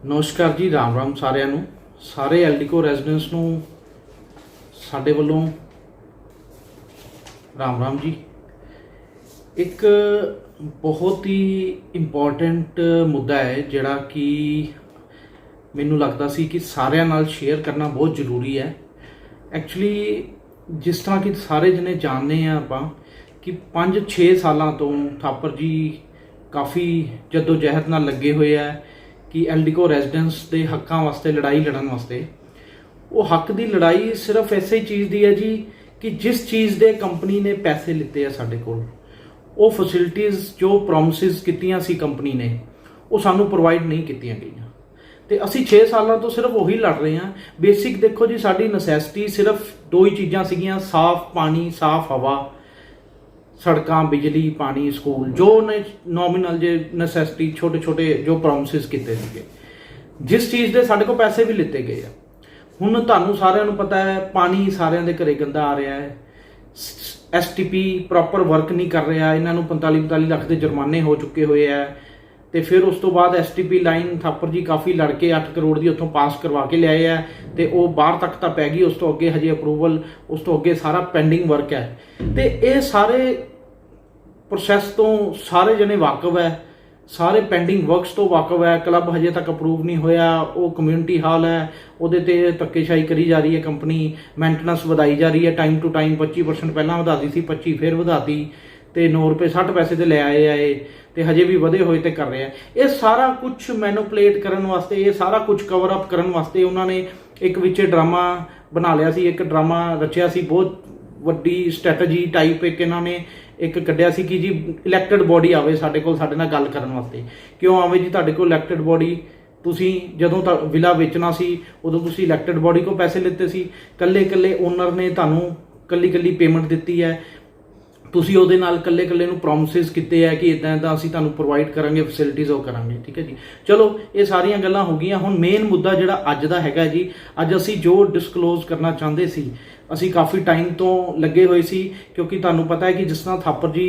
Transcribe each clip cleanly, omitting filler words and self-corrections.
नमस्कार जी, राम राम सारिਆਂ ਨੂੰ। ਸਾਰੇ एल्डिको ਰੈਜ਼ੀਡੈਂਸ ਨੂੰ ਸਾਡੇ ਵੱਲੋਂ राम राम जी। एक बहुत ही इंपॉर्टेंट मुद्दा है जिहड़ा कि मैनू लगता सी कि सारिਆਂ नाल शेयर करना बहुत जरूरी है। एक्चुअली जिस तरह कि सारे जने जानते हैं आपां कि 5-6 सालों तो थापर जी काफ़ी जद्दोजहद नाल लगे हुए है कि एल्डिको रैजीडेंस के हकों वास्ते लड़ाई लड़न वास्ते। वो हक की लड़ाई सिर्फ ऐसे चीज़ की है जी कि जिस चीज़ के कंपनी ने पैसे लिते हैं साढ़े कोल, वो फैसिलिटीज़ जो प्रोमिसिस कीतियां सी कंपनी ने वो सानू प्रोवाइड नहीं कीतियां गईयां ते असी 6 सालों तो सिर्फ वही लड़ रहे हैं। बेसिक देखो जी, साडी नसैसिटी सिर्फ 2 ही चीज़ां सीगियां, साफ पानी, साफ हवा, सड़कां, बिजली, पानी, स्कूल, जो ने नॉमिनल जे नसैसिटी छोटे छोटे जो प्रोमिसिस कीते सीगे, जिस चीज़ के साढ़े को पैसे भी लिते गए हैं। हुण तुहानूं सारिਆਂ ਨੂੰ पता है पानी सारिਆਂ ਦੇ घरे गंदा आ रहा है। STP प्रॉपर वर्क नहीं कर रहा, इन्हां नूं 45 ਲੱਖ के जुर्माने हो चुके हुए है। तो फिर उस तो बाद STP लाइन थापर जी काफ़ी लड़के 8 करोड़ की उत्थों पास करवा के लियाए है तो वो बाहर तक तो पै गई, उस तो अगे हजे अप्रूवल, उस तो अगे सारा पेंडिंग वर्क है। तो ये सारे प्रोसैस तो सारे जने वाकफ है, सारे पेंडिंग वर्क्स तो वाकफ है। क्लब हजे तक अप्रूव नहीं होया, वो कम्यूनिटी हाल है, वो धक्केशाही करी जा रही है कंपनी, मेंटेनेंस वधाई जा रही है टाइम टू टाइम। 25% पहला वधाती सी, 25 फिर वधाती तो 9 रुपये 60 पैसे तो ले आए है तो हजे भी वधे हुए तो कर रहे हैं। ये सारा कुछ मैनुपलेट करने वास्ते, ये सारा कुछ कवर अप करने वास्ते उन्होंने एक विचे ड्रामा बना लिया सी, एक ड्रामा रचिया सी, बहुत वड्डी स्ट्रैटेजी टाइप एक इन्होंने एक कढ़िया सी कि जी इलैक्टेड बॉडी आवे साडे कोल साडे नाल गल करन वास्ते। क्यों आवे जी तुहाडे कोल इलैक्टेड बॉडी? तुसी जदों विला वेचना सी उदों तुसी इलैक्टेड बॉडी को पैसे लिते सी, कल्ले कल्ले ओनर ने तुहानूं कल्ली कल्ली पेमेंट दित्ती है, तुसी उहदे नाल कल्ले कल्ले नूं प्रोमिसिस कीते है कि इदां इदां असीं तुहानूं प्रोवाइड करांगे, फैसिलिटीज़ वो करांगे। ठीक है जी, चलो ये सारियां गल्लां हो गईयां। हुण मेन मुद्दा जिहड़ा अज दा हैगा जी, अज असीं जो डिस्कलोज करना चाहते सी, असी काफ़ी टाइम तो लगे हुए सी, क्योंकि तुहानूं पता है कि जिस तरह थापर जी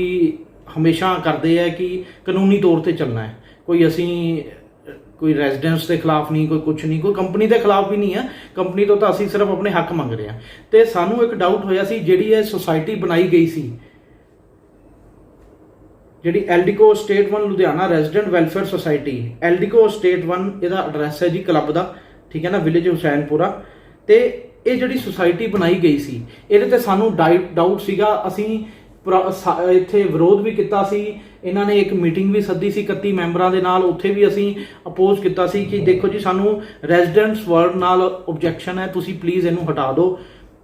हमेशा करते हैं कि कानूनी तौर पर चलना है, कोई असी कोई रेजिडेंस के खिलाफ नहीं, कोई कुछ नहीं, कोई कंपनी के खिलाफ भी नहीं है। कंपनी तो असी सिर्फ अपने हक मंग रहे हैं। तो सानू एक डाउट होया सी, जिहड़ी ये सोसाइटी बनाई गई सी, जिहड़ी Eldeco estate 1 Ludhiana resident welfare society, Eldeco estate 1 इहदा एड्रैस है जी क्लब का, ठीक है ना, विलेज हुसैनपुरा। तो ये जिहड़ी सोसाइटी बनाई गई सी, इहदे ते सानू डाउट सीगा। असीं इत्थे विरोध भी किया सी, इन्हां ने एक मीटिंग भी सद्दी सी 31 मैंबरां दे नाल, उत्थे भी असीं अपोज किया सी कि देखो जी सानू रेजिडेंट्स वर्ड नाल ऑब्जैक्शन है, तुसीं प्लीज़ इहनूं हटा दो।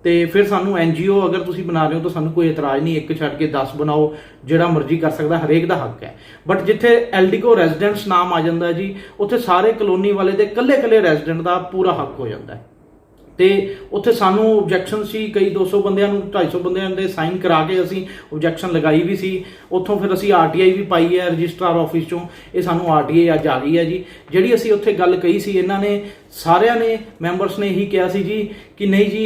तो फिर सानू NGO अगर तुसीं बना रहे हो तो सानू कोई इतराज़ नहीं, एक छड्ड के 10 बनाओ, जिहड़ा मर्जी कर सकदा, हरेक दा हक है। बट जिथे एल्डिको रेजिडेंट्स नाम आ जांदा जी, उत्थे सारे कलोनी वाले दे कल्ले कल्ले रेजिडेंट दा पूरा हक हो जाता है। तो उत्थे सानू ऑब्जैक्शन सी, कई 200 बंदियां नूं 250 बंदियां दे साइन करा के असीं ऑब्जैक्शन लगाई भी सी। उत्थों फिर असीं RTI भी पाई है रजिस्ट्रार ऑफिस चों, ये सानू RTI अज आ गई है जी। जिहड़ी असीं उत्थे गल कही सी, इन्हां ने सारियां ने मैंबर्स ने यही कहा सी जी कि नहीं जी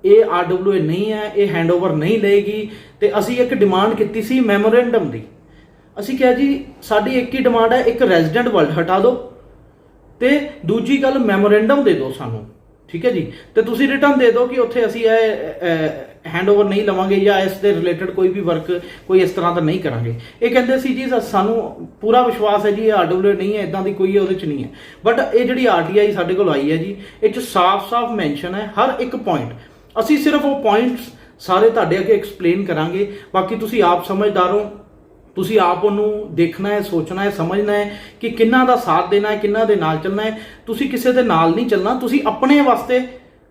ये RWA नहीं है, ये हैंडओवर नहीं लेगी। तो असीं एक डिमांड की सी मैमोरेंडम की। असीं कहा जी साडी एक ही डिमांड है, एक रेजिडेंट वर्ड हटा दो तो दूजी गल मैमोरेंडम दे दो सानू, ठीक है जी। तो तुसीं रिटर्न दे दो कि उत्थे असीं हैंडओवर नहीं लवांगे या इस दे रिलेटेड कोई भी वर्क कोई इस तरह का नहीं करांगे। ये कहते सी जी सानू पूरा विश्वास है जी ये RWA नहीं है, इदां दी कोई उहदे च नहीं है। बट ये जिहड़ी RTI साडे कोल आई है जी, इह साफ साफ मैंशन है हर एक पॉइंट। असीं सिर्फ वो पॉइंट्स सारे तुहाडे अगे एक्सप्लेन करांगे, बाकी तुसीं आप समझदार हो, तुसीं आप उन्होंने देखना है, सोचना है, समझना है कि किन्ना दा साथ देना है, किन्ना दे नाल चलना है। तुसीं किसी दे नाल नहीं चलना, तुसीं अपने वास्ते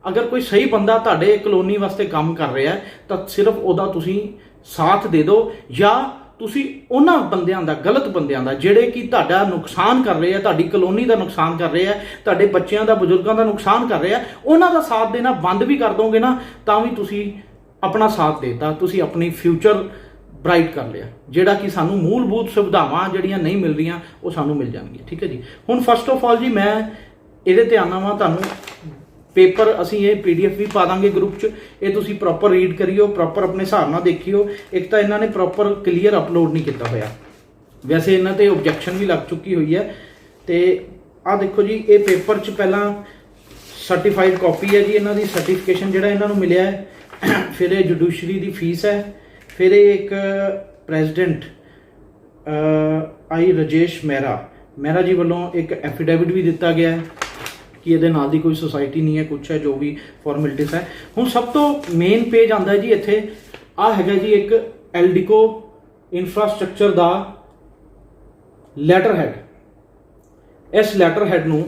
अगर कोई सही बंदा तुहाडे कलोनी वास्ते काम कर रहा है तो सिर्फ उहदा तुसीं साथ दे दो, या तुसीं उन्हां बंदियां दा, गलत बंदियां दा जिहड़े कि तुहाडा नुकसान कर रहे हैं, तुहाडी कलोनी का नुकसान कर रहे हैं, तुहाडे बच्चों का, बजुर्गों का नुकसान कर रहे हैं, उन्हां दा साथ देना बंद भी कर दोगे ना, तां भी तुसीं अपना साथ देता, तुसीं अपनी फ्यूचर ब्राइट कर लिया। जिहड़ा कि सानू मूलभूत सुविधावां जिहड़ियां नहीं मिल रही वो सानू मिल जाएंगी। ठीक है जी। हुण फस्ट ऑफ ऑल जी मैं इहदे ते आना वा, तुहानू पेपर असीं ये PDF भी पा देंगे ग्रुप च, ये तुसीं प्रॉपर रीड करियो, प्रॉपर अपने हिसाब नाल देखियो। एक तो इन्होंने प्रॉपर क्लीयर अपलोड नहीं किया होया, वैसे इन्हां ते ऑब्जैक्शन भी लग चुकी हुई है। तो ਆ ਦੇਖੋ जी ये पेपर च पहला सर्टिफाइड कॉपी है जी, इन्हों की सर्टिफिकेशन जो इन्हों मिले है। फिर ये जुडिशरी की फीस है। फिर ये एक प्रेजिडेंट आई राजेश मेहरा जी वालों एक एफिडेविट भी दिता गया है कि ये नाल दी कोई सोसाइटी नहीं है, कुछ है जो भी फॉर्मेलिटीज़ है। हुण सब तो मेन पेज आता है जी इत्थे आ हैगा जी एक एल्डिको इंफ्रास्ट्रक्चर का लैटर हैड। इस लैटर हैड नूं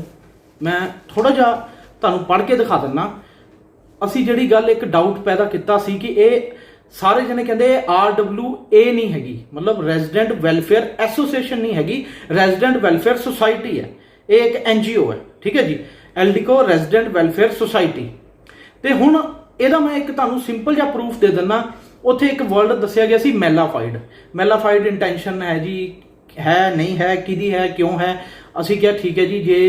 मैं थोड़ा जिहा तुहानूं पढ़ के दिखा दिंदा। असीं जिहड़ी गल एक डाउट पैदा किया सी कि ये सारे जने कहते RWA नहीं हैगी, मतलब रेजिडेंट वेलफेयर एसोसीएशन नहीं हैगी, रेजिडेंट वेलफेयर सोसाइटी है। ये एक NGO है, ठीक है जी, एल्डिको रेजिडेंट वेलफेयर सोसाइटी। तो हुण इहदा मैं एक तुहानूं सिंपल जिहा प्रूफ दे दिंदा। उत्थे एक वर्ड दस्सिया गया सी मैलाफाइड इंटेंशन है जी, है नहीं है, किहदी है, क्यों है। असीं क्या ठीक है जी, जे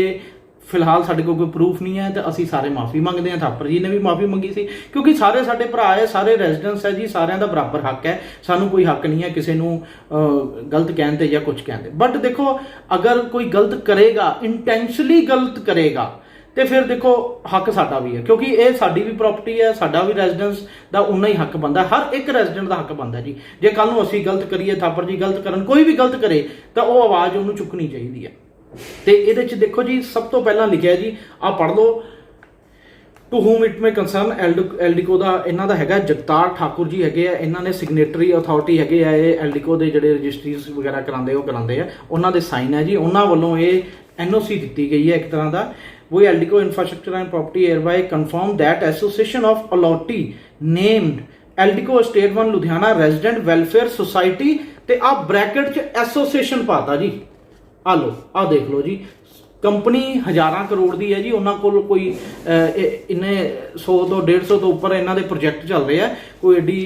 फिलहाल साडे कोल कोई प्रूफ नहीं है तो असीं सारे माफ़ी मंगते हैं। थापर जी ने भी माफ़ी मंगी सी क्योंकि सारे साडे भरा है, सारे रेजिडेंट्स है जी, सारिਆਂ ਦਾ बराबर हक है। सानू कोई हक नहीं है किसी नूं गलत कहण ते या कुछ कहण ते। बट देखो अगर कोई गलत करेगा, इंटेंशनली गलत करेगा तो फिर देखो हक साडा भी है, क्योंकि ये साडी भी प्रॉपर्टी है, साडा भी रेजिडेंस का उन्ना ही हक बनता है। हर एक रेजिडेंट का हक बनता है जी। जे कल नूं असीं गलत करिए, थापर जी गलत करन, कोई भी गलत करे तो वो आवाज़ उन्होंने चुकनी चाहिए है। तो ये देखो जी सब तो पहला लिखा जी, आ पढ़ लो। टू होम इट में कंसर्न एल्डिको का इन्हों का है जगतार ठाकुर जी है, इन्होंने सिग्नेटरी अथॉरिटी है एल्डिको के जोड़े रजिस्ट्रीज वगैरह कराते हैं, उन्होंने साइन है जी। उन्होंने वालों ये NOC दी गई है एक तरह का। वो Eldeco infrastructure and property air by confirm that association of allottee named Eldeco estate 1 Ludhiana resident welfare society ते आ ब्रैकेट च एसोसिएशन पाता जी। आ लो, आ देख लो जी, कंपनी हज़ारां करोड़ की है जी, उन्होंने कोल कोई इन्ने 100 तो 150 तो उपर इन्हों के प्रोजेक्ट चल रहे हैं। कोई एडी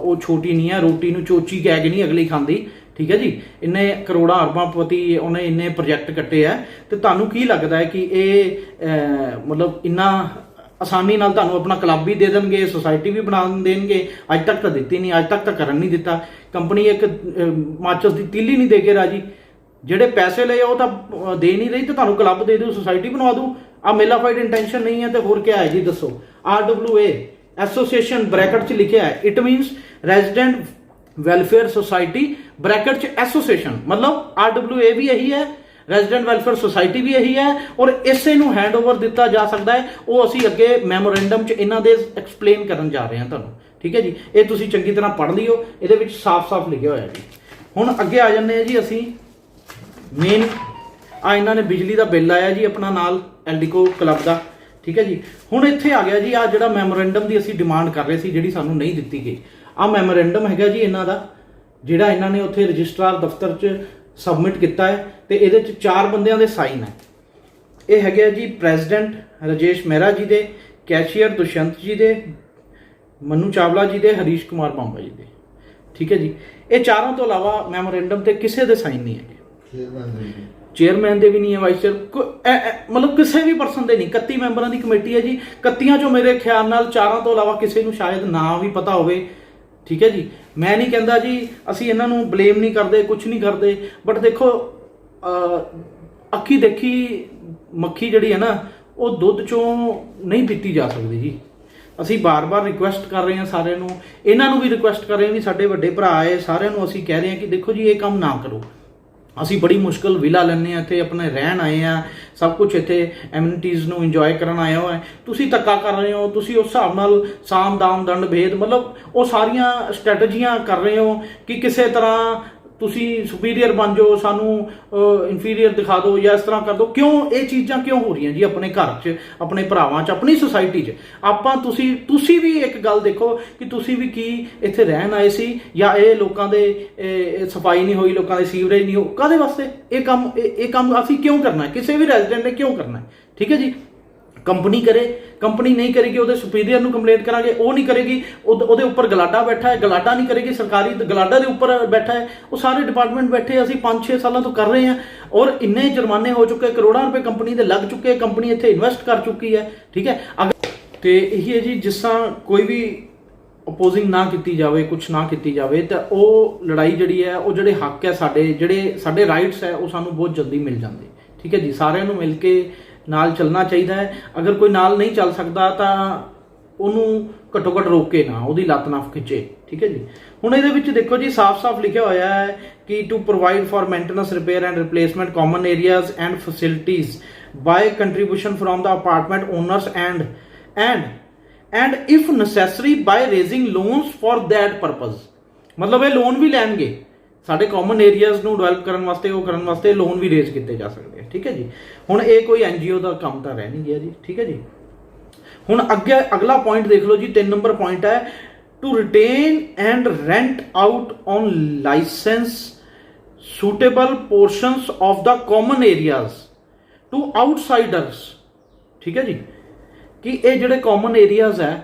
वो छोटी नहीं है, रोटी नूं चोची कह के नहीं अगली खांदी, ठीक है जी। इन्ने करोड़ां अरबांपति उन्हें इन्ने प्रोजेक्ट कट्टे है। तो तुहानूं की लगता है कि ये मतलब इन्ना आसानी नाल तुहानूं अपना क्लब भी दे देंगे, सोसाइटी भी बना देंगे? अज तक तो दित्ती नहीं, अज तक तो करन नहीं दिता। कंपनी एक माचिस की तीली नहीं दे के राजी, ਜਿਹੜੇ पैसे ले वो तो दे नहीं रही, तो तुहानूं क्लब दे दूँ, सोसाइटी बनवा दूँ। आ मेलाफाइड इंटेंशन नहीं है तो होर क्या है जी, दसो। RWA एसोसिएशन ब्रैकेट च लिखा है, it मीनस resident welfare society bracket च एसोसिएशन, मतलब RWA भी यही है, रेजिडेंट वेलफेयर सोसाइटी भी यही है, और इसे नूं हैंड ओवर दिता जा सकता है। वो असीं अगे मैमोरेंडम च इन्हां दे एक्सप्लेन करन जा रहे हैं तुहानूं, ठीक है जी। ये तुसीं चंगी तरह पढ़ लियो, इहदे विच साफ साफ लिखिया होया जी। हुण अगे आ जन्ने जी असीं मेन आ इन्होंने बिजली का बिल आया जी अपना नाल एल्डिको क्लब का, ठीक है जी। हुण इत्थे आ गया जी आ जिहड़ा मैमोरेंडम की असीं डिमांड कर रहे सी, जिहड़ी सानूं नहीं दित्ती गई। आ मैमोरेंडम है जी इन्हां दा, जिहड़ा इन्हां ने उत्थे रजिस्ट्रार दफ्तर च सबमिट किया है। तो ये 4 बंदियां दे साइन है। ये है जी प्रेजिडेंट राजेश मेहरा जी दे, कैशियर दुष्यंत जी दे, मनु चावला जी दे, हरीश कुमार बांबा जी दे, ठीक है जी। ये चारों तो अलावा मैमोरेंडम ते किसी दे साइन नहीं है, चेयरमैन दे भी नहीं है, वाइस चेयर मतलब किसी भी परसन दे नहीं। 31 मैंबरां दी कमेटी है जी, 31 चों मेरे ख्याल नाल 4 तो अलावा किसी नूं शायद ना भी पता होवे, ठीक है जी। मैं नहीं कहता जी असीं इन्हां नूं ब्लेम नहीं करते, कुछ नहीं करते, बट देखो अखी देखी मक्खी जिहड़ी है ना वो दुध चों नहीं पीती जा सकती जी। असीं बार बार रिक्वेस्ट कर रहे हैं सारिਆਂ ਨੂੰ, इन्हां नूं भी रिक्वेस्ट कर रहे हैं भी साडे वड्डे भरा है, सारिਆਂ ਨੂੰ असीं कह रहे हैं कि देखो जी ये काम ना करो। ਅਸੀਂ बड़ी मुश्किल विला ਲੈਂਦੇ ਆ ਇੱਥੇ, ਆਪਣੇ ਰਹਿਣ ਆਏ ਆ, ਸਭ ਕੁਝ ਇੱਥੇ ਐਮਿਨਿਟੀਜ਼ ਨੂੰ ਇੰਜੋਏ ਕਰਨ ਆਏ ਹੋ। ਤੁਸੀਂ ਧੱਕਾ ਕਰ ਰਹੇ ਹੋ, ਤੁਸੀਂ ਉਸ ਹਿਸਾਬ ਨਾਲ ਸਾਮ ਦਾਮ ਦੰਡ ਭੇਦ ਮਤਲਬ ਉਹ ਸਾਰੀਆਂ ਸਟ੍ਰੈਟਜੀਆਂ ਕਰ ਰਹੇ ਹੋ ਕਿ ਕਿਸੇ ਤਰ੍ਹਾਂ ਤੁਸੀਂ ਸੁਪੀਰੀਅਰ ਬਣ ਜਾਓ, ਸਾਨੂੰ ਇਨਫੀਰੀਅਰ ਦਿਖਾ ਦਿਓ ਜਾਂ ਇਸ ਤਰ੍ਹਾਂ ਕਰ ਦਿਓ। ਕਿਉਂ ਇਹ ਚੀਜ਼ਾਂ ਕਿਉਂ ਹੋ ਰਹੀਆਂ ਜੀ ਆਪਣੇ ਘਰ 'ਚ, ਆਪਣੇ ਭਰਾਵਾਂ 'ਚ, ਆਪਣੀ ਸੁਸਾਇਟੀ 'ਚ? ਆਪਾਂ ਤੁਸੀਂ ਵੀ ਇੱਕ ਗੱਲ ਦੇਖੋ ਕਿ ਤੁਸੀਂ ਵੀ ਕੀ ਇੱਥੇ ਰਹਿਣ ਆਏ ਸੀ ਜਾਂ ਇਹ ਲੋਕਾਂ ਦੇ ਸਫਾਈ ਨਹੀਂ ਹੋਈ, ਲੋਕਾਂ ਦੇ ਸੀਵਰੇਜ ਨਹੀਂ ਹੋ, ਕਾਹਦੇ ਵਾਸਤੇ ਇਹ ਕੰਮ ਅਸੀਂ ਕਿਉਂ ਕਰਨਾ ਹੈ? ਕਿਸੇ ਵੀ ਰੈਜ਼ੀਡੈਂਟ ਨੇ ਕਿਉਂ ਕਰਨਾ ਹੈ? ठीक है जी। कंपनी करे, कंपनी नहीं करेगी वो सुपीरियर नूं कंप्लेंट करांगे, वो नहीं करेगी ਉਹਦੇ ਉੱਪਰ ਗਲਾਡਾ बैठा है, गलाडा नहीं करेगी सरकारी, गलाडा के उपर बैठा है, वो सारे डिपार्टमेंट बैठे असीं 5-6 सालों तो कर रहे हैं और इन्ने जुर्माने हो चुके, करोड़ों रुपए कंपनी के लग चुके, कंपनी इत्थे इन्वेस्ट कर चुकी है, ठीक है। अगर तो यही है जी, जिस तरह कोई भी अपोजिंग ना की जाए, कुछ ना की जाए तो वो लड़ाई जी है, वो जोड़े हक है साडे, जोड़े साडे राइट्स है वो सानू बहुत जल्दी मिल जाते, ठीक है जी। सारिਆਂ ਨੂੰ मिल के नाल चलना चाहिए है। अगर कोई नाल नहीं चल सकता तो ਉਹਨੂੰ घट्टो घट रोके ना, ਉਹਦੀ ਲੱਤ ना खिंचे, ठीक है जी। ਹੁਣ ਇਹਦੇ ਵਿੱਚ ਦੇਖੋ ਜੀ ਸਾਫ਼-ਸਾਫ਼ ਲਿਖਿਆ ਹੋਇਆ ਹੈ कि to provide for maintenance repair and replacement common areas and facilities by contribution from the apartment owners and if necessary by raising loans for that purpose. मतलब ये लोन भी लैणगे साडे कॉमन एरियाज ਨੂੰ ਡਿਵੈਲਪ ਕਰਨ ਵਾਸਤੇ, ਉਹ ਕਰਨ ਵਾਸਤੇ ਲੋਨ ਵੀ ਰੇਜ਼ ਕੀਤੇ ਜਾ ਸਕਦੇ ਆ, ठीक है जी। ਹੁਣ ਇਹ ਕੋਈ एनजीओ ਦਾ ਕੰਮ ਤਾਂ ਰਹਿ ਨਹੀਂ ਗਿਆ ਜੀ, ठीक है जी। ਹੁਣ ਅੱਗੇ ਅਗਲਾ ਪੁਆਇੰਟ ਦੇਖ ਲਓ ਜੀ, 3 ਨੰਬਰ ਪੁਆਇੰਟ ਹੈ to retain and rent out on license suitable portions of the common areas to outsiders, ठीक है जी। कि ये ਜਿਹੜੇ common areas है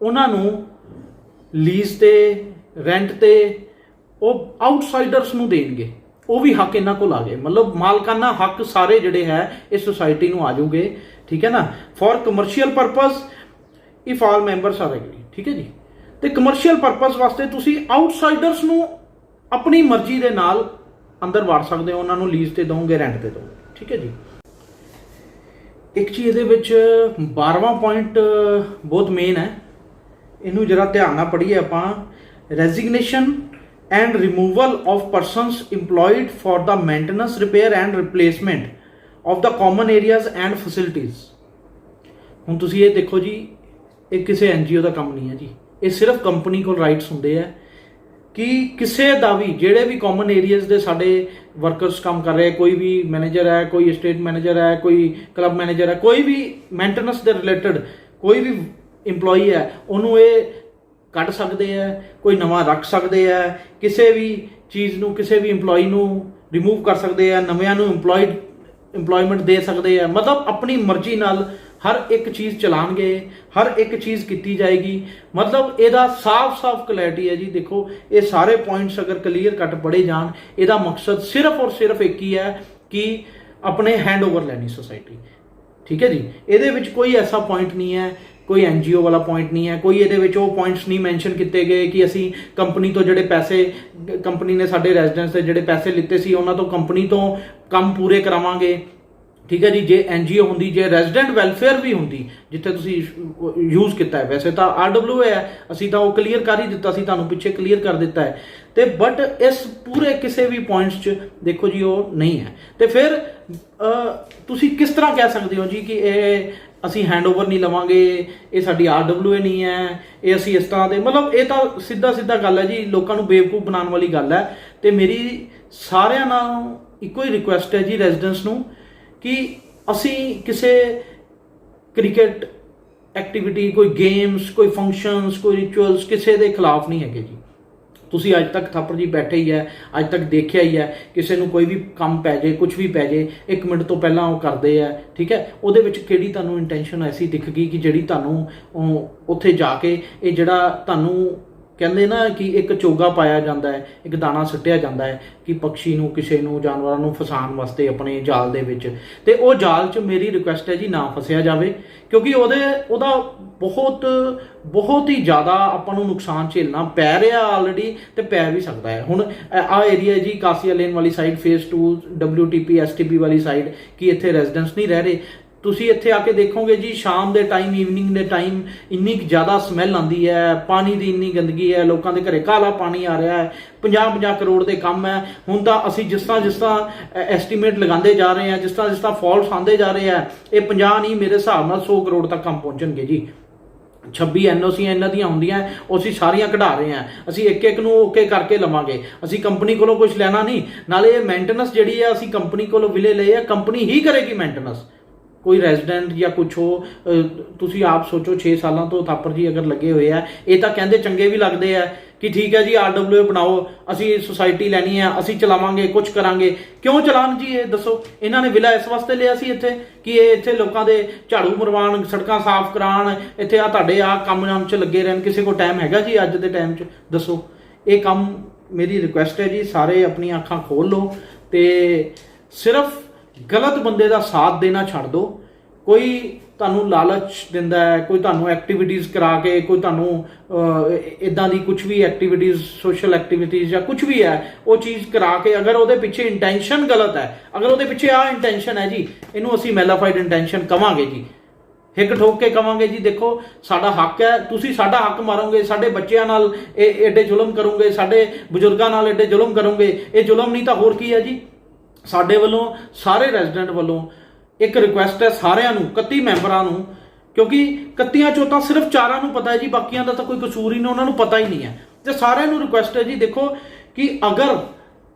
ਉਹਨਾਂ ਨੂੰ ਲੀਜ਼ ਤੇ ਰੈਂਟ ਤੇ ਉਹ ਆਊਟਸਾਈਡਰਸ ਨੂੰ ਦੇਣਗੇ, ਉਹ ਵੀ ਹੱਕ ਇਹਨਾਂ ਕੋਲ ਆ ਗਏ। मतलब ਮਾਲਕਾਨਾ ਹੱਕ ਸਾਰੇ ਜਿਹੜੇ ਹੈ ਇਸ ਸੁਸਾਇਟੀ ਨੂੰ ਆ ਜਾਊਗੇ, ठीक है ना। For commercial purpose if all members are agree, ठीक है जी। ਤੇ ਕਮਰਸ਼ੀਅਲ ਪਰਪਸ ਵਾਸਤੇ ਤੁਸੀਂ ਆਊਟਸਾਈਡਰਸ ਨੂੰ ਆਪਣੀ ਮਰਜ਼ੀ ਦੇ ਨਾਲ ਅੰਦਰ ਵੜ ਸਕਦੇ ਹੋ, ਉਹਨਾਂ ਨੂੰ ਲੀਜ਼ ਤੇ ਦੋਗੇ, ਰੈਂਟ ਤੇ ਦੋਗੇ, ਠੀਕ ਹੈ ਜੀ। ਇੱਕ ਚੀਜ਼ ਇਹਦੇ ਵਿੱਚ 12ਵਾਂ ਪੁਆਇੰਟ ਬਹੁਤ ਮੇਨ ਹੈ, ਇਹਨੂੰ ਜਰਾ ਧਿਆਨ ਨਾਲ ਪੜ੍ਹੀਏ ਆਪਾਂ। Resignation and removal of persons employed for the maintenance, repair and replacement of the common areas and facilities. ਹੁਣ ਤੁਸੀਂ ਇਹ ਦੇਖੋ ਜੀ, ਇਹ ਕਿਸੇ ਐਨਜੀਓ ਦਾ ਕੰਮ ਨਹੀਂ ਹੈ ਜੀ, ਇਹ ਸਿਰਫ ਕੰਪਨੀ ਕੋਲ ਰਾਈਟਸ ਹੁੰਦੇ ਆ ਕਿ ਕਿਸੇ ਦਾ ਵੀ ਜਿਹੜੇ ਵੀ ਕਾਮਨ ਏਰੀਆਜ਼ ਦੇ ਸਾਡੇ ਵਰਕਰਸ ਕੰਮ ਕਰ ਰਹੇ, ਕੋਈ ਵੀ ਮੈਨੇਜਰ ਹੈ, ਕੋਈ ਸਟੇਟ ਮੈਨੇਜਰ ਹੈ, ਕੋਈ ਕਲੱਬ ਮੈਨੇਜਰ ਹੈ, ਕੋਈ ਵੀ ਮੇਨਟੇਨੈਂਸ ਦੇ ਰਿਲੇਟਡ ਕੋਈ ਵੀ ਇੰਪਲੋਈ ਹੈ, ਉਹਨੂੰ ਇਹ ਕੱਢ ਸਕਦੇ ਆ, ਕੋਈ ਨਵਾਂ ਰੱਖ ਸਕਦੇ ਆ, ਕਿਸੇ ਵੀ ਚੀਜ਼ ਨੂੰ, ਕਿਸੇ ਵੀ ਇੰਪਲੋਈ ਨੂੰ ਰਿਮੂਵ ਕਰ ਸਕਦੇ ਆ, ਨਵਿਆਂ ਨੂੰ ਇੰਪਲੋਇਮੈਂਟ ਦੇ ਸਕਦੇ ਆ। मतलब अपनी मर्जी नाल हर एक चीज़ चलाएंगे, हर एक चीज़ की जाएगी। मतलब ਇਹਦਾ साफ क्लैरिटी है जी। देखो ये सारे पॉइंट्स अगर क्लीयर कट पढ़े जान, ਇਹਦਾ मकसद सिर्फ और सिर्फ एक ही है कि अपने हैंड ओवर लैनी सोसाइटी, ठीक है जी। ਇਹਦੇ ਵਿੱਚ कोई ऐसा पॉइंट नहीं है, कोई एनजीओ वाला पॉइंट नहीं है, कोई ਇਹਦੇ ਵਿੱਚ ਉਹ पॉइंट्स नहीं मैंशन किए गए कि ਅਸੀਂ कंपनी तो ਜਿਹੜੇ पैसे, कंपनी ने ਸਾਡੇ ਰੈਜ਼ੀਡੈਂਟਸ ਦੇ ਜਿਹੜੇ ਪੈਸੇ ਲਿੱਤੇ ਸੀ ਉਹਨਾਂ ਤੋਂ कंपनी ਤੋਂ ਕੰਮ ਪੂਰੇ ਕਰਾਵਾਂਗੇ, ठीक है जी। जे एनजीओ होंगी, जे रेजिडेंट वैलफेयर भी होंगी जिथे तुसी यूज़ किया है, वैसे तो RWA है, असी तो क्लीयर कर ही दिता सी, तुहानू पिछे क्लीयर कर दिता है, तो बट इस पूरे किसी भी पॉइंट्स च देखो जी वो नहीं है। तो फिर तुसी किस तरह कह सकते हो जी कि ये असी हैंड ओवर नहीं लवांगे, ये साडी RWA नहीं है, ये असी इस तरह के, मतलब ये तो सीधा गल है जी, लोगों को बेवकूफ़ बनाने वाली गल है। तो मेरी सारिਆਂ नाल इक्को ही रिक्वेस्ट है जी रेजिडेंट्स नूं कि असी किसी क्रिकेट एक्टिविटी, कोई गेम्स, कोई फंक्शनस, कोई रिचुअल्स किसी के खिलाफ नहीं है जी। तुसी अज तक थप्पड़ जी बैठे ही है, अज तक देखिया ही है, किसी को कोई भी काम पै जाए, कुछ भी पै जाए, 1 मिनट तो पहला वो करते हैं, ठीक है। वो किहड़ी तुहानूं इंटेंशन ऐसी दिख गई कि जिहड़ी तुहानूं उत्थे जाके ये जिहड़ा तुहानूं ਕਹਿੰਦੇ ਨਾ कि एक चोगा पाया जाता है, एक दाना सुट्टिया जाता है कि पक्षी नूं, किसी नूं, जानवरां नूं फसाण वास्ते अपने जाल दे विच। ते वो जाल च मेरी रिक्वेस्ट है जी ना फसिया जाए, क्योंकि ਉਹਦਾ बहुत ही ज़्यादा ਆਪਾਂ ਨੂੰ नुकसान झेलना पै रहा ऑलरेडी, तो पै भी सकता है। हुण आ एरिया जी कासिया लेन वाली साइड, फेज़ 2 WTP STP वाली साइड कि इत्थे रेजिडेंट्स नहीं रह रहे। ਤੁਸੀਂ ਇੱਥੇ ਆ ਕੇ ਦੇਖੋਗੇ ਜੀ ਸ਼ਾਮ ਦੇ ਟਾਈਮ, ਈਵਨਿੰਗ ਦੇ ਟਾਈਮ ਇੰਨੀ ਜ਼ਿਆਦਾ ਸਮੈਲ ਆਉਂਦੀ ਹੈ, ਪਾਣੀ ਦੀ ਇੰਨੀ ਗੰਦਗੀ ਹੈ, ਲੋਕਾਂ ਦੇ ਘਰੇ ਕਾਲਾ ਪਾਣੀ ਆ ਰਿਹਾ ਹੈ। 50 ਕਰੋੜ ਦੇ ਕੰਮ ਹੈ। ਹੁਣ ਤਾਂ ਅਸੀਂ ਜਿਸ ਤਰ੍ਹਾਂ ਐਸਟੀਮੇਟ ਲਗਾਉਂਦੇ ਜਾ ਰਹੇ ਹਾਂ, ਜਿਸ ਤਰ੍ਹਾਂ ਫਾਲਟਸ ਆਉਂਦੇ ਜਾ ਰਹੇ ਆ, ਇਹ 50 ਨਹੀਂ, ਮੇਰੇ ਹਿਸਾਬ ਨਾਲ 100 ਕਰੋੜ ਤੱਕ ਕੰਮ ਪਹੁੰਚਣਗੇ ਜੀ। 26 NOC ਇਹਨਾਂ ਦੀਆਂ ਹੁੰਦੀਆਂ, ਉਹ ਅਸੀਂ ਸਾਰੀਆਂ ਕਢਾ ਰਹੇ ਹਾਂ। ਅਸੀਂ ਇੱਕ ਨੂੰ ਓਕੇ ਕਰਕੇ ਲਵਾਂਗੇ, ਅਸੀਂ ਕੰਪਨੀ ਕੋਲੋਂ ਕੁਝ ਲੈਣਾ ਨਹੀਂ। ਨਾਲੇ ਇਹ ਮੇਨਟੇਨੈਂਸ ਜਿਹੜੀ ਹੈ ਅਸੀਂ ਕੰਪਨੀ ਕੋਲੋਂ ਵਿਲੇ ਲਏ ਆ, ਕੰਪਨੀ ਹੀ ਕਰੇਗੀ ਮੇਨਟੇਨੈਂਸ। कोई रेजिडेंट या कुछ हो, तुसी आप सोचो 6 सालों तो थापर जी अगर लगे हुए हैं, ये तो कहते चंगे भी लगते हैं कि ठीक है जी RWA बनाओ, असी सोसाइटी लैनी है, असी चलावांगे, कुछ करांगे। क्यों चलान जी, ये दसो। इन्होंने विला इस वास्ते लिया सी इत्थे कि ये इत्थे लोगों के झाड़ू मरवाण, सड़कां साफ कराण, इत्थे आ तुहाडे आ काम च लगे रहन। किसी को टाइम हैगा जी अज दे टाइम च? दसो। ये काम मेरी रिक्वेस्ट है जी, सारे अपनी अखां खोल लो ते सिर्फ गलत बंदे का साथ देना छड़ दो। कोई ਤੁਹਾਨੂੰ ਲਾਲਚ ਦਿੰਦਾ ਹੈ, ਕੋਈ ਤੁਹਾਨੂੰ ਐਕਟੀਵਿਟੀਜ਼ ਕਰਾ ਕੇ, ਕੋਈ ਤੁਹਾਨੂੰ ਇਦਾਂ ਦੀ ਕੁਝ ਵੀ ਐਕਟੀਵਿਟੀਜ਼, ਸੋਸ਼ਲ ਐਕਟੀਵਿਟੀਜ਼ ਜਾਂ ਕੁਝ ਵੀ ਹੈ ਉਹ ਚੀਜ਼ ਕਰਾ ਕੇ, ਅਗਰ ਉਹਦੇ ਪਿੱਛੇ ਇੰਟੈਂਸ਼ਨ ਗਲਤ ਹੈ, ਅਗਰ ਉਹਦੇ ਪਿੱਛੇ ਆ ਇੰਟੈਂਸ਼ਨ ਹੈ ਜੀ, ਇਹਨੂੰ ਅਸੀਂ ਮੈਲਾਫਾਈਡ ਇੰਟੈਂਸ਼ਨ ਕਵਾਂਗੇ ਜੀ। ਹਿੱਕ ਠੋਕ ਕੇ ਕਵਾਂਗੇ ਜੀ ਦੇਖੋ ਸਾਡਾ ਹੱਕ ਹੈ, ਤੁਸੀਂ ਸਾਡਾ ਹੱਕ ਮਾਰੋਗੇ, ਸਾਡੇ ਬੱਚਿਆਂ ਨਾਲ ਇਹ ਐਡੇ ਜ਼ੁਲਮ ਕਰੋਗੇ, ਸਾਡੇ ਬਜ਼ੁਰਗਾਂ ਨਾਲ ਐਡੇ ਜ਼ੁਲਮ ਕਰੋਗੇ, ਇਹ ਜ਼ੁਲਮ ਨਹੀਂ ਤਾਂ ਹੋਰ ਕੀ ਹੈ ਜੀ। ਸਾਡੇ ਵੱਲੋਂ, ਸਾਰੇ ਰੈਜ਼ੀਡੈਂਟ ਵੱਲੋਂ ਇੱਕ ਰਿਕੁਐਸਟ ਹੈ ਸਾਰਿਆਂ ਨੂੰ, 31 ਮੈਂਬਰਾਂ ਨੂੰ, ਕਿਉਂਕਿ 31 ਚੋਂ ਤਾਂ ਸਿਰਫ 4 ਨੂੰ ਪਤਾ ਹੈ ਜੀ, ਬਾਕੀਆਂ ਦਾ ਤਾਂ ਕੋਈ ਕਸੂਰ ਹੀ ਨਹੀਂ, ਉਹਨਾਂ ਨੂੰ ਪਤਾ ਹੀ ਨਹੀਂ ਹੈ। ਤੇ ਸਾਰਿਆਂ ਨੂੰ ਰਿਕੁਐਸਟ ਹੈ ਜੀ ਦੇਖੋ ਕਿ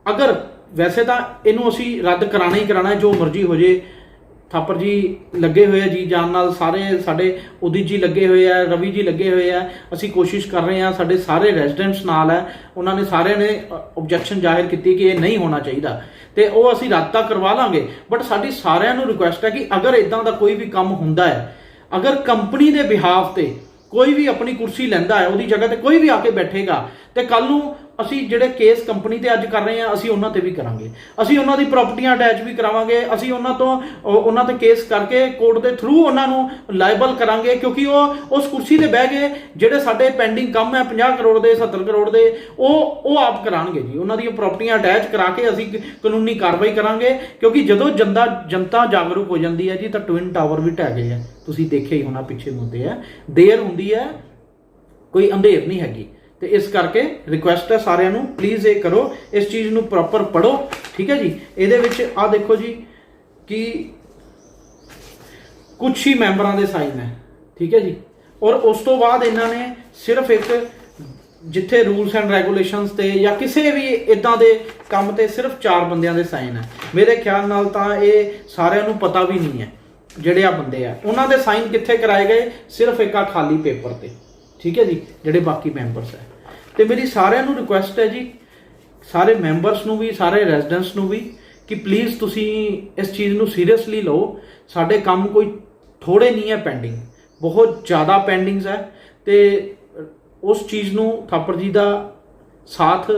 ਅਗਰ ਵੈਸੇ ਤਾਂ ਇਹਨੂੰ ਅਸੀਂ ਰੱਦ ਕਰਾਣਾ ਹੀ ਕਰਾਣਾ, ਜੋ ਮਰਜ਼ੀ ਹੋ ਜੇ। ਥਾਪਰ ਜੀ ਲੱਗੇ ਹੋਏ ਆ ਜੀ ਜਾਨ ਨਾਲ, ਸਾਰੇ ਸਾਡੇ ਉਦਿਤ ਜੀ ਲੱਗੇ ਹੋਏ ਆ, ਰਵੀ ਜੀ ਲੱਗੇ ਹੋਏ ਆ, ਅਸੀਂ ਕੋਸ਼ਿਸ਼ ਕਰ ਰਹੇ ਹਾਂ, ਸਾਡੇ ਸਾਰੇ ਰੈਜ਼ੀਡੈਂਟਸ ਨਾਲ ਹੈ, ਉਹਨਾਂ ਨੇ ਸਾਰਿਆਂ ਨੇ ਆਬਜੈਕਸ਼ਨ ਜ਼ਾਹਿਰ ਕੀਤੀ ਕਿ ਇਹ ਨਹੀਂ ਹੋਣਾ ਚਾਹੀਦਾ, ਤੇ ਉਹ ਅਸੀਂ ਰੱਦ ਤਾਂ ਕਰਵਾ ਲਾਂਗੇ। ਬਟ ਸਾਡੀ ਸਾਰਿਆਂ ਨੂੰ ਰਿਕੁਐਸਟ ਹੈ ਕਿ ਅਗਰ ਇਦਾਂ ਦਾ ਕੋਈ ਵੀ ਕੰਮ ਹੁੰਦਾ ਹੈ, ਅਗਰ ਕੰਪਨੀ ਦੇ ਬਿਹਾਫ ਤੇ ਕੋਈ ਵੀ ਆਪਣੀ ਕੁਰਸੀ ਲੈਂਦਾ ਹੈ, ਉਹਦੀ ਜਗ੍ਹਾ ਤੇ ਕੋਈ ਵੀ ਆ ਕੇ ਬੈਠੇਗਾ, ਤੇ ਕੱਲ ਨੂੰ ਅਸੀਂ ਜਿਹੜੇ ਕੇਸ ਕੰਪਨੀ ਤੇ ਅੱਜ ਕਰ ਰਹੇ ਹਾਂ, ਅਸੀਂ ਉਹਨਾਂ ਤੇ ਵੀ ਕਰਾਂਗੇ, ਅਸੀਂ ਉਹਨਾਂ ਦੀ ਪ੍ਰਾਪਰਟੀਆਂ ਅਟੈਚ ਵੀ ਕਰਾਵਾਂਗੇ, ਅਸੀਂ ਉਹਨਾਂ ਤੇ ਕੇਸ ਕਰਕੇ ਕੋਰਟ ਦੇ ਥਰੂ ਉਹਨਾਂ ਨੂੰ ਲਾਇਬਲ ਕਰਾਂਗੇ, ਕਿਉਂਕਿ ਉਹ ਉਸ ਕੁਰਸੀ ਤੇ ਬਹਿ ਗਏ, ਜਿਹੜੇ ਸਾਡੇ ਪੈਂਡਿੰਗ ਕੰਮ ਹੈ 50 ਕਰੋੜ ਦੇ, 70 ਕਰੋੜ ਦੇ, ਉਹ ਆਪ ਕਰਾਉਣਗੇ ਜੀ, ਉਹਨਾਂ ਦੀਆਂ ਪ੍ਰਾਪਰਟੀਆਂ ਅਟੈਚ ਕਰਾ ਕੇ ਅਸੀਂ ਕਾਨੂੰਨੀ ਕਾਰਵਾਈ ਕਰਾਂਗੇ। ਕਿਉਂਕਿ ਜਦੋਂ ਜਨਤਾ ਜਾਗਰੂਕ ਹੋ ਜਾਂਦੀ ਹੈ ਜੀ, ਤਾਂ ਟਵਿਨ ਟਾਵਰ ਵੀ ਢਹਿ ਗਏ ਆ, ਤੁਸੀਂ ਦੇਖਿਆ ਹੀ ਹੋਣਾ ਪਿੱਛੇ ਮੁੱਦੇ ਆ, ਦੇਰ ਹੁੰਦੀ ਹੈ, ਕੋਈ ਅੰਧੇਰ ਨਹੀਂ ਹੈਗੀ। ਤੇ ਇਸ ਕਰਕੇ ਰਿਕੁਐਸਟ ਹੈ ਸਾਰਿਆਂ ਨੂੰ, ਪਲੀਜ਼ ਇਹ ਕਰੋ, ਇਸ ਚੀਜ਼ ਨੂੰ ਪ੍ਰੋਪਰ ਪੜ੍ਹੋ, ਠੀਕ ਹੈ ਜੀ। ਇਹਦੇ ਵਿੱਚ ਆ ਦੇਖੋ ਜੀ ਕਿ ਕੁਛ ਹੀ ਮੈਂਬਰਾਂ ਦੇ ਸਾਈਨ ਹੈ, ਠੀਕ ਹੈ ਜੀ, ਔਰ ਉਸ ਤੋਂ ਬਾਅਦ ਇਹਨਾਂ ਨੇ ਸਿਰਫ ਇੱਕ, ਜਿੱਥੇ ਰੂਲਸ ਐਂਡ ਰੈਗੂਲੇਸ਼ਨਸ ਤੇ ਜਾਂ ਕਿਸੇ ਵੀ ਇਦਾਂ ਦੇ ਕੰਮ ਤੇ ਸਿਰਫ 4 ਬੰਦਿਆਂ ਦੇ ਸਾਈਨ ਹੈ। ਮੇਰੇ ਖਿਆਲ ਨਾਲ ਤਾਂ ਇਹ ਸਾਰਿਆਂ ਨੂੰ ਪਤਾ ਵੀ ਨਹੀਂ ਹੈ, ਜਿਹੜੇ ਆ ਬੰਦੇ ਆ ਉਹਨਾਂ ਦੇ ਸਾਈਨ ਕਿੱਥੇ ਕਰਾਏ ਗਏ, ਸਿਰਫ ਇੱਕ ਆ ਖਾਲੀ ਪੇਪਰ ਤੇ, ਠੀਕ ਹੈ ਜੀ, ਜਿਹੜੇ ਬਾਕੀ ਮੈਂਬਰਸ ਹੈ। ਤੇ ਮੇਰੀ ਸਾਰਿਆਂ ਨੂੰ ਰਿਕੁਐਸਟ ਹੈ ਜੀ, ਸਾਰੇ ਮੈਂਬਰਸ ਨੂੰ ਵੀ, ਸਾਰੇ ਰੈਜ਼ੀਡੈਂਟਸ ਨੂੰ ਵੀ, ਕਿ ਪਲੀਜ਼ ਤੁਸੀਂ ਇਸ ਚੀਜ਼ ਨੂੰ ਸੀਰੀਅਸਲੀ ਲਓ। ਸਾਡੇ ਕੰਮ ਕੋਈ ਥੋੜੇ ਨਹੀਂ ਹੈ ਪੈਂਡਿੰਗ, ਬਹੁਤ ਜ਼ਿਆਦਾ ਪੈਂਡਿੰਗਸ ਹੈ, ਤੇ ਉਸ ਚੀਜ਼ ਨੂੰ ਥਾਪਰ ਜੀ ਦਾ ਸਾਥ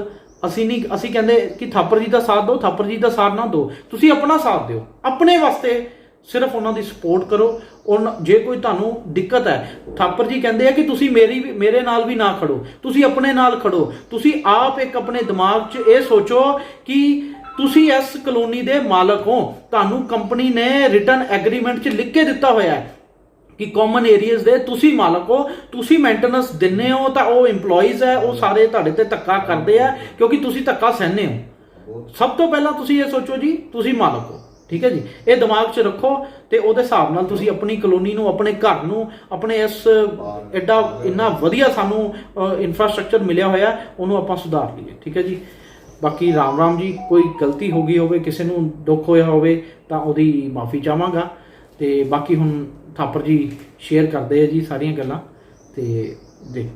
ਅਸੀਂ ਕਹਿੰਦੇ ਕਿ ਥਾਪਰ ਜੀ ਦਾ ਸਾਥ ਦਿਓ, ਥਾਪਰ ਜੀ ਦਾ ਸਾਥ ਨਾ ਦਿਓ, ਤੁਸੀਂ ਆਪਣਾ ਸਾਥ ਦਿਓ, ਆਪਣੇ ਵਾਸਤੇ ਸਿਰਫ ਉਹਨਾਂ ਦੀ ਸਪੋਰਟ ਕਰੋ। ਜੇ ਕੋਈ ਤੁਹਾਨੂੰ ਦਿੱਕਤ ਹੈ, ਥਾਪਰ ਜੀ ਕਹਿੰਦੇ ਆ ਕਿ ਤੁਸੀਂ ਮੇਰੇ ਨਾਲ ਵੀ ਨਾ ਖੜੋ, ਤੁਸੀਂ ਆਪਣੇ ਨਾਲ ਖੜੋ। ਤੁਸੀਂ ਆਪ ਇੱਕ ਆਪਣੇ ਦਿਮਾਗ 'ਚ ਇਹ ਸੋਚੋ ਕਿ ਤੁਸੀਂ ਇਸ ਕਲੋਨੀ ਦੇ ਮਾਲਕ ਹੋ, ਤੁਹਾਨੂੰ ਕੰਪਨੀ ਨੇ ਰਿਟਨ ਐਗਰੀਮੈਂਟ 'ਚ ਲਿਖ ਕੇ ਦਿੱਤਾ ਹੋਇਆ ਹੈ ਕਿ ਕਾਮਨ ਏਰੀਆਜ਼ ਦੇ ਤੁਸੀਂ ਮਾਲਕ ਹੋ, ਤੁਸੀਂ ਮੇਨਟੇਨੈਂਸ ਦਿੰਦੇ ਹੋ, ਤਾਂ ਉਹ EMPLOYEES ਹੈ, ਉਹ ਸਾਰੇ ਤੁਹਾਡੇ ਤੇ ਧੱਕਾ ਕਰਦੇ ਆ, ਕਿਉਂਕਿ ਤੁਸੀਂ ਧੱਕਾ ਸਹਿੰਦੇ ਹੋ। ਸਭ ਤੋਂ ਪਹਿਲਾਂ ਤੁਸੀਂ ਇਹ ਸੋਚੋ ਜੀ ਤੁਸੀਂ ਮਾਲਕ ਹੋ, ਠੀਕ ਹੈ ਜੀ, ਇਹ ਦਿਮਾਗ 'ਚ ਰੱਖੋ, ਤੇ ਉਹਦੇ ਹਿਸਾਬ ਨਾਲ ਤੁਸੀਂ ਆਪਣੀ ਕਲੋਨੀ ਨੂੰ, ਆਪਣੇ ਘਰ ਨੂੰ, ਆਪਣੇ ਇਸ ਇੰਨਾ ਵਧੀਆ ਸਾਨੂੰ ਇਨਫਰਾਸਟ੍ਰਕਚਰ ਮਿਲਿਆ ਹੋਇਆ, ਉਹਨੂੰ ਆਪਾਂ ਸੁਧਾਰ ਲਈਏ, ਠੀਕ ਹੈ ਜੀ। ਬਾਕੀ ਰਾਮ ਜੀ, ਕੋਈ ਗਲਤੀ ਹੋ ਗਈ ਹੋਵੇ, ਕਿਸੇ ਨੂੰ ਦੁੱਖ ਹੋਇਆ ਹੋਵੇ ਤਾਂ ਉਹਦੀ ਮਾਫੀ ਚਾਹਾਂਗਾ। ਤੇ ਬਾਕੀ ਹੁਣ ਥਾਪਰ ਜੀ ਸ਼ੇਅਰ ਕਰਦੇ ਆ ਜੀ ਸਾਰੀਆਂ ਗੱਲਾਂ, ਤੇ ਦੇਖ